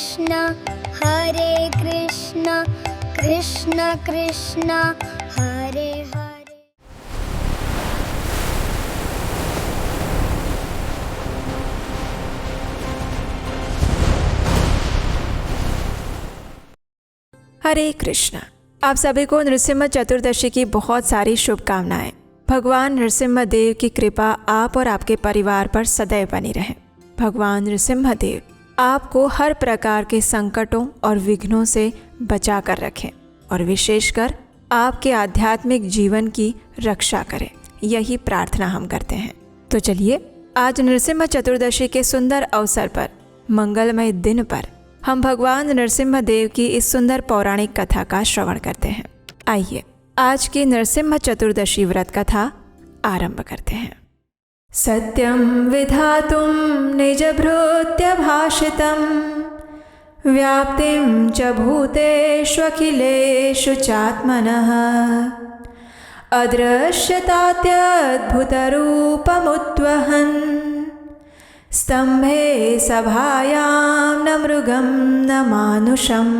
कृष्ण कृष्ण कृष्ण हरे हरे। हरे कृष्ण। आप सभी को नृसिंह चतुर्दशी की बहुत सारी शुभकामनाएं। भगवान नृसिंह देव की कृपा आप और आपके परिवार पर सदैव बनी रहे। भगवान नृसिंह देव आपको हर प्रकार के संकटों और विघ्नों से बचा कर रखें और विशेषकर आपके आध्यात्मिक जीवन की रक्षा करें, यही प्रार्थना हम करते हैं। तो चलिए आज नृसिंह चतुर्दशी के सुंदर अवसर पर, मंगलमय दिन पर हम भगवान नृसिंह देव की इस सुंदर पौराणिक कथा का श्रवण करते हैं। आइए आज की नृसिंह चतुर्दशी व्रत कथा आरंभ करते हैं। सत्यं विधातुं निजभृत्य भाषितं व्याप्तिं च भूतेष्वखिलेषु चात्मनः अदृश्यतात्यद्भुतरूपमुद्वहन् स्तंभे सभायां न मृगं न मानुषम्।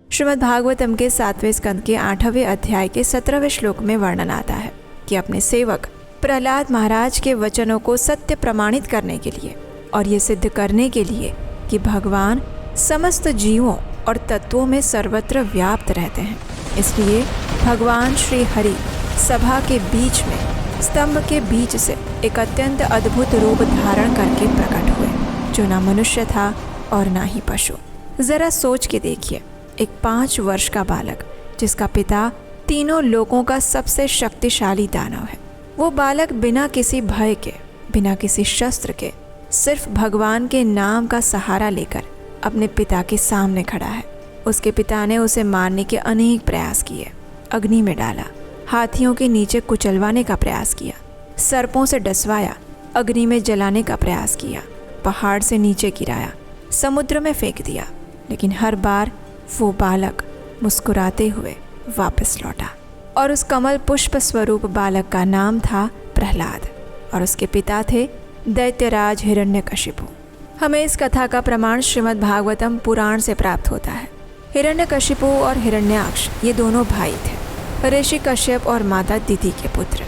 श्रीमद् भागवतम के 7वें स्कंद के 8वें अध्याय के 17वें श्लोक में वर्णन आता है कि अपने सेवक प्रहलाद महाराज के वचनों को सत्य प्रमाणित करने के लिए और ये सिद्ध करने के लिए कि भगवान समस्त जीवों और तत्वों में सर्वत्र व्याप्त रहते हैं, इसलिए भगवान श्री हरि सभा के बीच में स्तंभ के बीच से एक अत्यंत अद्भुत रूप धारण करके प्रकट हुए, जो ना मनुष्य था और ना ही पशु। जरा सोच के देखिए, एक 5 वर्ष का बालक जिसका पिता तीनों लोकों का सबसे शक्तिशाली दानव है, वो बालक बिना किसी भय के, बिना किसी शस्त्र के, सिर्फ भगवान के नाम का सहारा लेकर अपने पिता के सामने खड़ा है। उसके पिता ने उसे मारने के अनेक प्रयास किए, अग्नि में डाला, हाथियों के नीचे कुचलवाने का प्रयास किया, सर्पों से डसवाया, अग्नि में जलाने का प्रयास किया, पहाड़ से नीचे गिराया, समुद्र में फेंक दिया, लेकिन हर बार वो बालक मुस्कुराते हुए वापस लौटा। और उस कमल पुष्प स्वरूप बालक का नाम था प्रहलाद और उसके पिता थे दैत्यराज हिरण्यकशिपु। हमें इस कथा का प्रमाण श्रीमद् भागवतम पुराण से प्राप्त होता है। हिरण्यकशिपु और हिरण्याक्ष ये दोनों भाई थे, ऋषि कश्यप और माता दिति के पुत्र।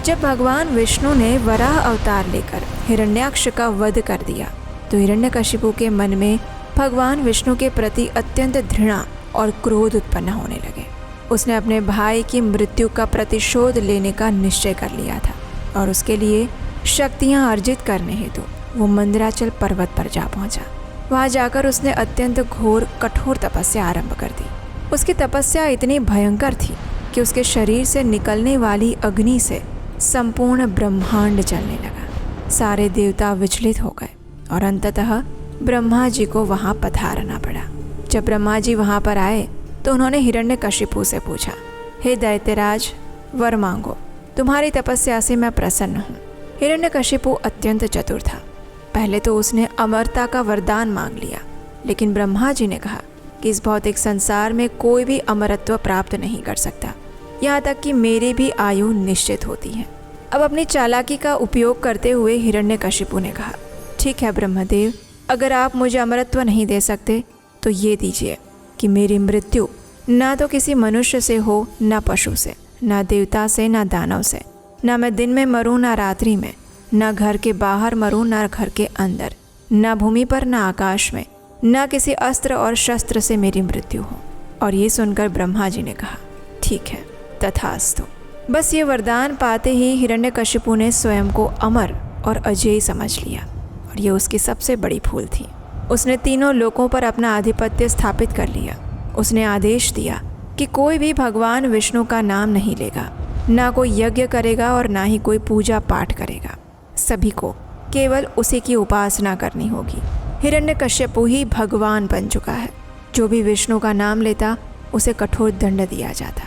जब भगवान विष्णु ने वराह अवतार लेकर हिरण्याक्ष का वध कर दिया तो हिरण्यकशिपु के मन में भगवान विष्णु के प्रति अत्यंत घृणा और क्रोध उत्पन्न होने लगे। उसने अपने भाई की मृत्यु का प्रतिशोध लेने का निश्चय कर लिया था और उसके लिए शक्तियां अर्जित करने हेतु वो मंदराचल पर्वत पर जा पहुंचा। वहां जाकर उसने अत्यंत घोर कठोर तपस्या आरंभ कर दी। उसकी तपस्या इतनी भयंकर थी कि उसके शरीर से निकलने वाली अग्नि से संपूर्ण ब्रह्मांड जलने लगा। सारे देवता विचलित हो गए और अंततः ब्रह्मा जी को वहां पधारना पड़ा। जब ब्रह्मा जी वहां पर आए तो उन्होंने हिरण्यकशिपु से पूछा, हे दैत्यराज, वर मांगो, तुम्हारी तपस्या से मैं प्रसन्न हूँ। हिरण्यकशिपु अत्यंत चतुर था। पहले तो उसने अमरता का वरदान मांग लिया, लेकिन ब्रह्मा जी ने कहा कि इस भौतिक संसार में कोई भी अमरत्व प्राप्त नहीं कर सकता, यहाँ तक कि मेरी भी आयु निश्चित होती है। अब अपनी चालाकी का उपयोग करते हुए हिरण्यकशिपु ने कहा, ठीक है ब्रह्मदेव, अगर आप मुझे अमरत्व नहीं दे सकते तो ये दीजिए कि मेरी मृत्यु ना तो किसी मनुष्य से हो, ना पशु से, ना देवता से, ना दानव से, ना मैं दिन में मरूं ना रात्रि में, ना घर के बाहर मरूं ना घर के अंदर, ना भूमि पर ना आकाश में, ना किसी अस्त्र और शस्त्र से मेरी मृत्यु हो। और ये सुनकर ब्रह्मा जी ने कहा, ठीक है, तथास्तु। बस ये वरदान पाते ही हिरण्यकशिपु ने स्वयं को अमर और अजेय समझ लिया और ये उसकी सबसे बड़ी भूल थी। उसने तीनों लोकों पर अपना आधिपत्य स्थापित कर लिया। उसने आदेश दिया कि कोई भी भगवान विष्णु का नाम नहीं लेगा, ना कोई यज्ञ करेगा और ना ही कोई पूजा पाठ करेगा। सभी को केवल उसी की उपासना करनी होगी। हिरण्यकश्यपु ही भगवान बन चुका है। जो भी विष्णु का नाम लेता उसे कठोर दंड दिया जाता।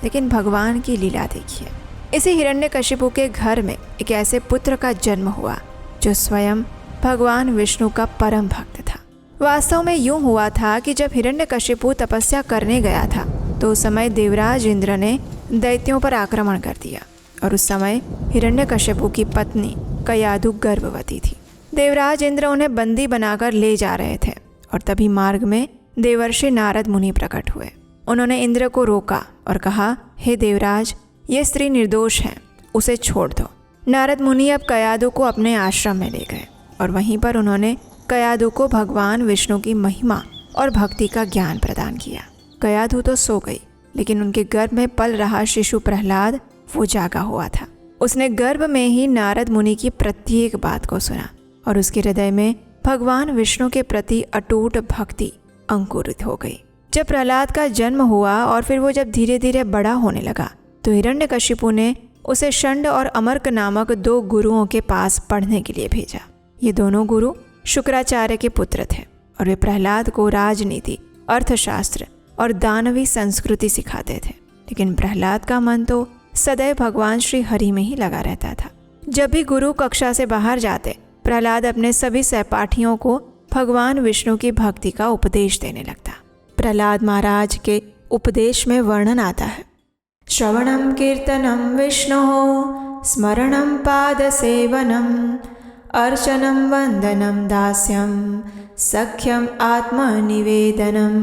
लेकिन भगवान की लीला देखिए। इसी हिरण्यकशिपु के घर में एक ऐसे पुत्र का जन्म हुआ जो स्वयं भगवान विष्णु का परम भक्त था। वास्तव में यूं हुआ था कि जब हिरण्यकशिपु तपस्या करने गया था तो उस समय देवराज इंद्र ने दैत्यों पर आक्रमण कर दिया और उस समय हिरण्यकशिपु की पत्नी कयाधु गर्भवती थी। देवराज इंद्र उन्हें बंदी बनाकर ले जा रहे थे और तभी मार्ग में देवर्षि नारद मुनि प्रकट हुए। उन्होंने इंद्र को रोका और कहा, हे देवराज, ये स्त्री निर्दोष है, उसे छोड़ दो। नारद मुनि अब कयादु को अपने आश्रम में ले गए और वहीं पर उन्होंने कयादु को भगवान विष्णु की महिमा और भक्ति का ज्ञान प्रदान किया। कयादु तो सो गई, लेकिन उनके गर्भ में पल रहा शिशु प्रहलाद वो जागा हुआ था। उसने गर्भ में ही नारद मुनि की प्रत्येक बात को सुना और उसके हृदय में भगवान विष्णु के प्रति अटूट भक्ति अंकुरित हो गई। जब प्रहलाद का जन्म हुआ और फिर वो जब धीरे धीरे बड़ा होने लगा तो हिरण्यकशिपु ने उसे षंड और अमर्क नामक 2 गुरुओं के पास पढ़ने के लिए भेजा। ये दोनों गुरु शुक्राचार्य के पुत्र थे और वे प्रहलाद को राजनीति, अर्थशास्त्र और दानवी संस्कृति सिखाते थे। लेकिन प्रहलाद का मन तो सदैव भगवान श्री हरि में ही लगा रहता था। जब भी गुरु कक्षा से बाहर जाते, प्रहलाद अपने सभी सहपाठियों को भगवान विष्णु की भक्ति का उपदेश देने लगता। प्रहलाद महाराज के उपदेश में वर्णन आता है, श्रवणम कीर्तनम विष्णोः स्मरणम पाद सेवनम अर्चनम वंदनम दास्यम सख्यम आत्मनिवेदनम।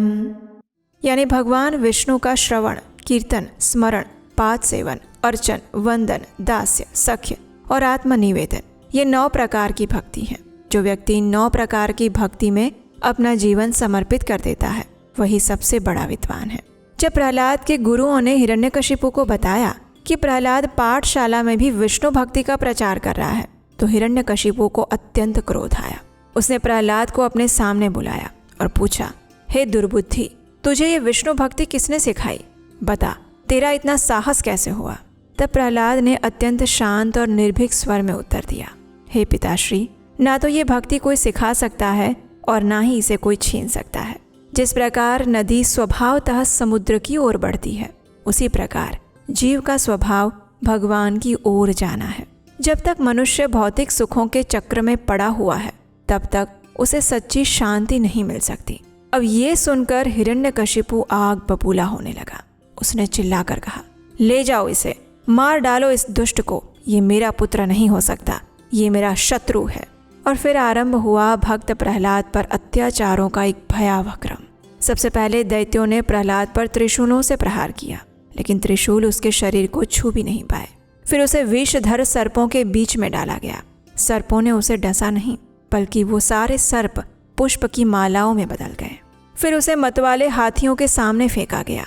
यानी भगवान विष्णु का श्रवण, कीर्तन, स्मरण, पाद सेवन, अर्चन, वंदन, दास्य, सख्य और आत्मनिवेदन, ये 9 प्रकार की भक्ति है। जो व्यक्ति 9 प्रकार की भक्ति में अपना जीवन समर्पित कर देता है वही सबसे बड़ा विद्वान है। जब प्रहलाद के गुरुओं ने हिरण्यकशिपु को बताया कि प्रहलाद पाठशाला में भी विष्णु भक्ति का प्रचार कर रहा है तो हिरण्यकशिपु को अत्यंत क्रोध आया। उसने प्रहलाद को अपने सामने बुलाया और पूछा, हे दुर्बुद्धि, तुझे ये विष्णु भक्ति किसने सिखाई? बता, तेरा इतना साहस कैसे हुआ? तब प्रहलाद ने अत्यंत शांत और निर्भीक स्वर में उत्तर दिया, हे पिताश्री, ना तो ये भक्ति कोई सिखा सकता है और ना ही इसे कोई छीन सकता है। जिस प्रकार नदी स्वभावतः समुद्र की ओर बढ़ती है, उसी प्रकार जीव का स्वभाव भगवान की ओर जाना है। जब तक मनुष्य भौतिक सुखों के चक्र में पड़ा हुआ है तब तक उसे सच्ची शांति नहीं मिल सकती। अब ये सुनकर हिरण्यकशिपु आग बबूला होने लगा। उसने चिल्लाकर कहा, ले जाओ इसे, मार डालो इस दुष्ट को, ये मेरा पुत्र नहीं हो सकता, ये मेरा शत्रु है। और फिर आरंभ हुआ भक्त प्रहलाद पर अत्याचारों का एक भयावह क्रम। सबसे पहले दैत्यों ने प्रहलाद पर त्रिशूलों से प्रहार किया, लेकिन त्रिशूल उसके शरीर को छू भी नहीं पाए। फिर उसे विषधर सर्पों के बीच में डाला गया। सर्पों ने उसे डसा नहीं, बल्कि वो सारे सर्प पुष्प की मालाओं में बदल गए। फिर उसे मतवाले हाथियों के सामने फेंका गया,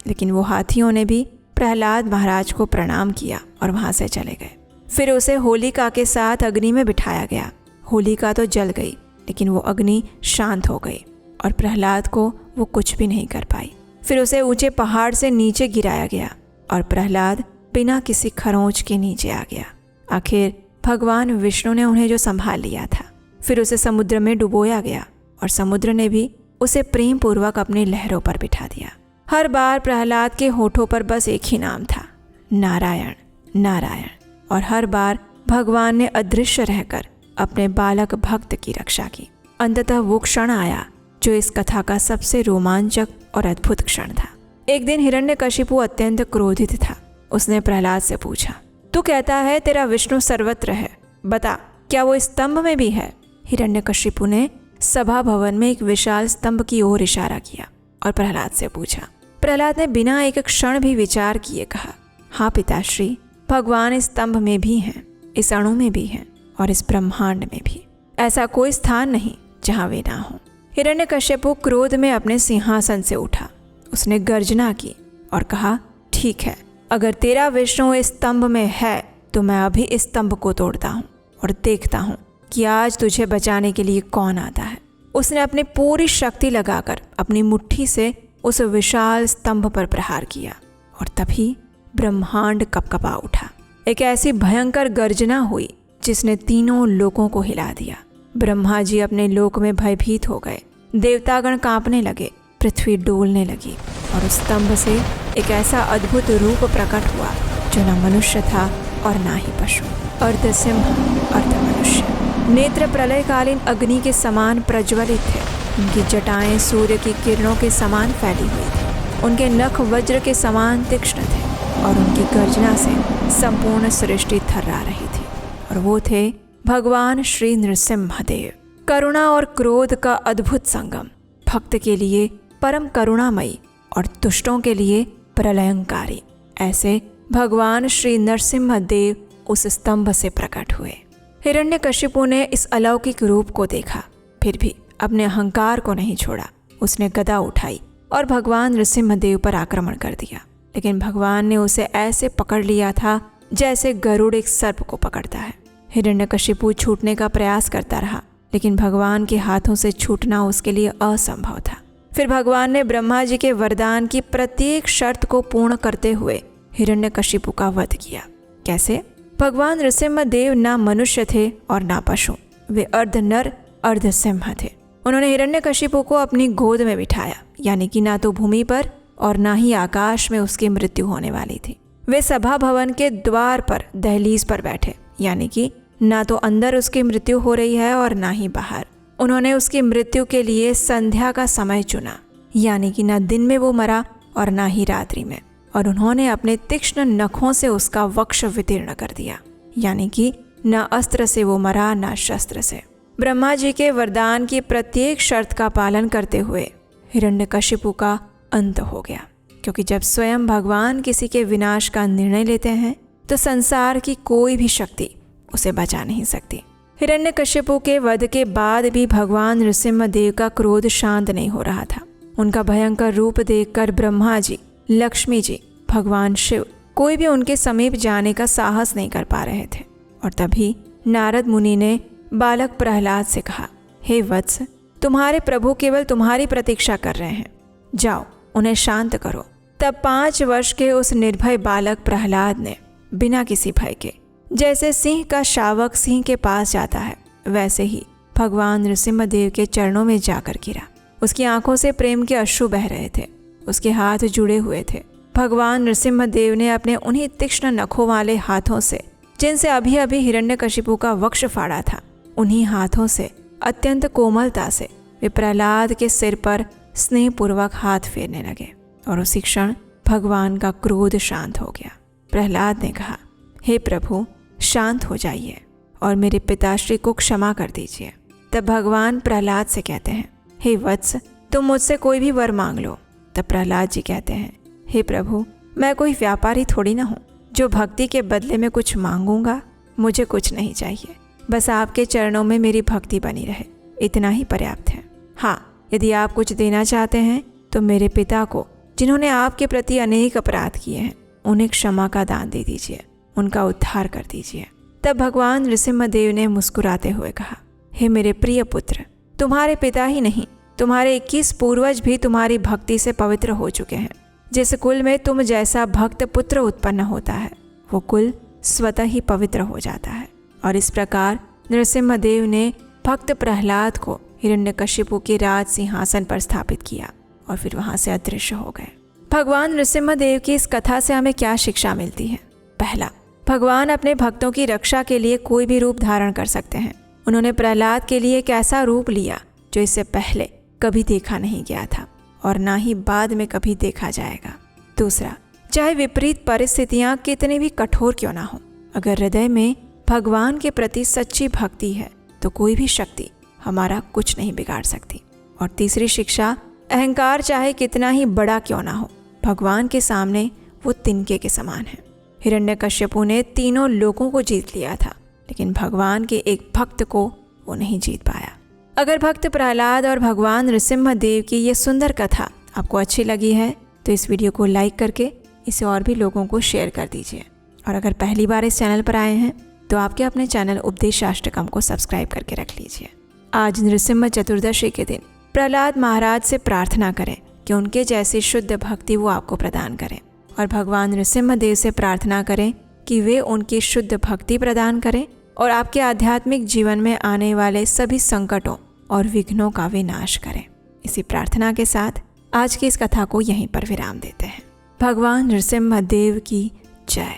लेकिन वो हाथियों ने भी प्रहलाद महाराज को प्रणाम किया और वहां से चले गए। फिर उसे होलिका के साथ अग्नि में बिठाया गया। होलिका तो जल गई, लेकिन वो अग्नि शांत हो गई और प्रहलाद को वो कुछ भी नहीं कर पाई। फिर उसे ऊंचे पहाड़ से नीचे गिराया गया और प्रहलाद बिना किसी खरोंच के नीचे आ गया। आखिर भगवान विष्णु ने उन्हें जो संभाल लिया था। फिर उसे समुद्र में डुबोया गया और समुद्र ने भी उसे प्रेम पूर्वक अपनी लहरों पर बिठा दिया। हर बार प्रहलाद के होठों पर बस एक ही नाम था, नारायण नारायण। और हर बार भगवान ने अदृश्य रहकर अपने बालक भक्त की रक्षा की। अंततः वो क्षण आया जो इस कथा का सबसे रोमांचक और अद्भुत क्षण था। एक दिन हिरण्यकशिपु अत्यंत क्रोधित था। उसने प्रहलाद से पूछा, तू कहता है तेरा विष्णु सर्वत्र है, बता क्या वो स्तंभ में भी है? हिरण्यकशिपु ने सभा भवन में एक विशाल स्तंभ की ओर इशारा किया और प्रहलाद से पूछा। प्रहलाद ने बिना एक क्षण भी विचार किए कहा, हाँ पिताश्री, भगवान इस स्तंभ में भी हैं, इस अणु में भी हैं और इस ब्रह्मांड में भी। ऐसा कोई स्थान नहीं जहाँ वे ना हो। हिरण्यकशिपु क्रोध में अपने सिंहासन से उठा। उसने गर्जना की और कहा, ठीक है, अगर तेरा विष्णु इस स्तंभ में है तो मैं अभी इस स्तंभ को तोड़ता हूँ और देखता हूँ कि आज तुझे बचाने के लिए कौन आता है। उसने अपनी पूरी शक्ति लगाकर अपनी मुट्ठी से उस विशाल स्तंभ पर प्रहार किया और तभी ब्रह्मांड कपकपा उठा। एक ऐसी भयंकर गर्जना हुई जिसने तीनों लोकों को हिला दिया। ब्रह्मा जी अपने लोक में भयभीत हो गए। देवतागण कांपने लगे, पृथ्वी डोलने लगी और उस स्तंभ से एक ऐसा अद्भुत रूप प्रकट हुआ जो न मनुष्य था और ना ही पशु। अर्धसिंह अर्ध मनुष्य, नेत्र प्रलयकालीन अग्नि के समान प्रज्वलित थे। उनकी जटाएं सूर्य की किरणों के समान फैली हुई थी। उनके नख वज्र के समान तीक्ष्ण थे और उनकी गर्जना से संपूर्ण सृष्टि थर्रा रही थी। और वो थे भगवान श्री नृसिंहदेव। करुणा और क्रोध का अद्भुत संगम, भक्त के लिए परम करुणामयी और दुष्टों के लिए प्रलयंकारी। ऐसे भगवान श्री नरसिम्हा देव उस स्तंभ से प्रकट हुए। हिरण्यकशिपु ने इस अलौकिक रूप को देखा, फिर भी अपने अहंकार को नहीं छोड़ा। उसने गदा उठाई और भगवान नृसिंहदेव पर आक्रमण कर दिया, लेकिन भगवान ने उसे ऐसे पकड़ लिया था जैसे गरुड़ एक सर्प को पकड़ता है। हिरण्यकशिपु छूटने का प्रयास करता रहा, लेकिन भगवान के हाथों से छूटना उसके लिए असंभव था। फिर भगवान ने ब्रह्मा जी के वरदान की प्रत्येक शर्त को पूर्ण करते हुए हिरण्यकशिपु का वध किया। कैसे? भगवान नृसिंहदेव ना मनुष्य थे और ना पशु, वे अर्ध नर अर्ध सिंह थे। उन्होंने हिरण्यकशिपु को अपनी गोद में बिठाया, यानी कि ना तो भूमि पर और ना ही आकाश में उसकी मृत्यु होने वाली थी। वे सभा भवन के द्वार पर दहलीज पर बैठे, यानी कि ना तो अंदर उसकी मृत्यु हो रही है और ना ही बाहर। उन्होंने उसकी मृत्यु के लिए संध्या का समय चुना, यानी कि ना दिन में वो मरा और ना ही रात्रि में। और उन्होंने अपने तीक्ष्ण नखों से उसका वक्ष वितीर्ण कर दिया, यानी कि न अस्त्र से वो मरा न शस्त्र से। ब्रह्मा जी के वरदान की प्रत्येक शर्त का पालन करते हुए हिरण्यकशिपु का अंत हो गया, क्योंकि जब स्वयं भगवान किसी के विनाश का निर्णय लेते हैं तो संसार की कोई भी शक्ति उसे बचा नहीं सकती। हिरण्यकशिपु के वध के बाद भी भगवान नृसिंहदेव का क्रोध शांत नहीं हो रहा था। उनका भयंकर रूप देखकर ब्रह्मा जी, लक्ष्मी जी, भगवान शिव कोई भी उनके समीप जाने का साहस नहीं कर पा रहे थे। और तभी नारद मुनि ने बालक प्रहलाद से कहा, हे वत्स, तुम्हारे प्रभु केवल तुम्हारी प्रतीक्षा कर रहे हैं, जाओ उन्हें शांत करो। तब 5 वर्ष के उस निर्भय बालक प्रहलाद ने बिना किसी भय के, जैसे सिंह का शावक सिंह के पास जाता है, वैसे ही भगवान नृसिंहदेव के चरणों में जाकर गिरा। उसकी आंखों से प्रेम के अश्रु बह रहे थे, उसके हाथ जुड़े हुए थे। भगवान नृसिंहदेव ने अपने उन्हीं तीक्ष्ण नखों वाले हाथों से, जिनसे अभी अभी हिरण्यकशिपु का वक्ष फाड़ा था, उन्हीं हाथों से अत्यंत कोमलता से वे प्रहलाद के सिर पर स्नेहपूर्वक हाथ फेरने लगे। और उसी क्षण भगवान का क्रोध शांत हो गया। प्रहलाद ने कहा, हे प्रभु, शांत हो जाइए और मेरे पिताश्री को क्षमा कर दीजिए। तब भगवान प्रहलाद से कहते हैं, हे वत्स, तुम मुझसे कोई भी वर मांग लो। तब प्रहलाद जी कहते हैं, हे प्रभु, मैं कोई व्यापारी थोड़ी ना हूँ जो भक्ति के बदले में कुछ मांगूंगा। मुझे कुछ नहीं चाहिए, बस आपके चरणों में मेरी भक्ति बनी रहे, इतना ही पर्याप्त है। हाँ, यदि आप कुछ देना चाहते हैं तो मेरे पिता को, जिन्होंने आपके प्रति अनेक अपराध किए हैं, उन्हें क्षमा का दान दे दीजिए, उनका उद्धार कर दीजिए। तब भगवान नृसिंहदेव ने मुस्कुराते हुए कहा, हे मेरे प्रिय पुत्र, तुम्हारे पिता ही नहीं, तुम्हारे 21 पूर्वज भी तुम्हारी भक्ति से पवित्र हो चुके हैं। जिस कुल में तुम जैसा भक्त पुत्र उत्पन्न होता है, वो कुल स्वतः ही पवित्र हो जाता है। और इस प्रकार नृसिंहदेव ने भक्त प्रहलाद को हिरण्यकशिपु के राज सिंहासन पर स्थापित किया और फिर वहां से अदृश्य हो गए। भगवान नृसिंहदेव की इस कथा से हमें क्या शिक्षा मिलती है? पहला, भगवान अपने भक्तों की रक्षा के लिए कोई भी रूप धारण कर सकते हैं। उन्होंने प्रहलाद के लिए एक ऐसा रूप लिया जो इससे पहले कभी देखा नहीं गया था और ना ही बाद में कभी देखा जाएगा। दूसरा, चाहे विपरीत परिस्थितियां कितनी भी कठोर क्यों ना हो, अगर हृदय में भगवान के प्रति सच्ची भक्ति है तो कोई भी शक्ति हमारा कुछ नहीं बिगाड़ सकती। और तीसरी शिक्षा, अहंकार चाहे कितना ही बड़ा क्यों ना हो, भगवान के सामने वो तिनके के समान है। हिरण्यकश्यपु ने तीनों लोगों को जीत लिया था, लेकिन भगवान के एक भक्त को वो नहीं जीत पाया। अगर भक्त प्रहलाद और भगवान नृसिंहदेव की ये सुंदर कथा आपको अच्छी लगी है तो इस वीडियो को लाइक करके इसे और भी लोगों को शेयर कर दीजिए। और अगर पहली बार इस चैनल पर आए हैं तो आपके अपने चैनल उपदेशाष्टकम को सब्सक्राइब करके रख लीजिए। आज नृसिंह चतुर्दशी के दिन प्रहलाद महाराज से प्रार्थना करें कि उनके जैसी शुद्ध भक्ति वो आपको प्रदान करें, और भगवान नृसिंहदेव से प्रार्थना करें कि वे उनकी शुद्ध भक्ति प्रदान करें और आपके आध्यात्मिक जीवन में आने वाले सभी संकटों और विघ्नों का विनाश करें। इसी प्रार्थना के साथ आज की इस कथा को यहीं पर विराम देते हैं। भगवान नृसिंहदेव की जय।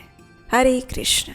हरे कृष्ण।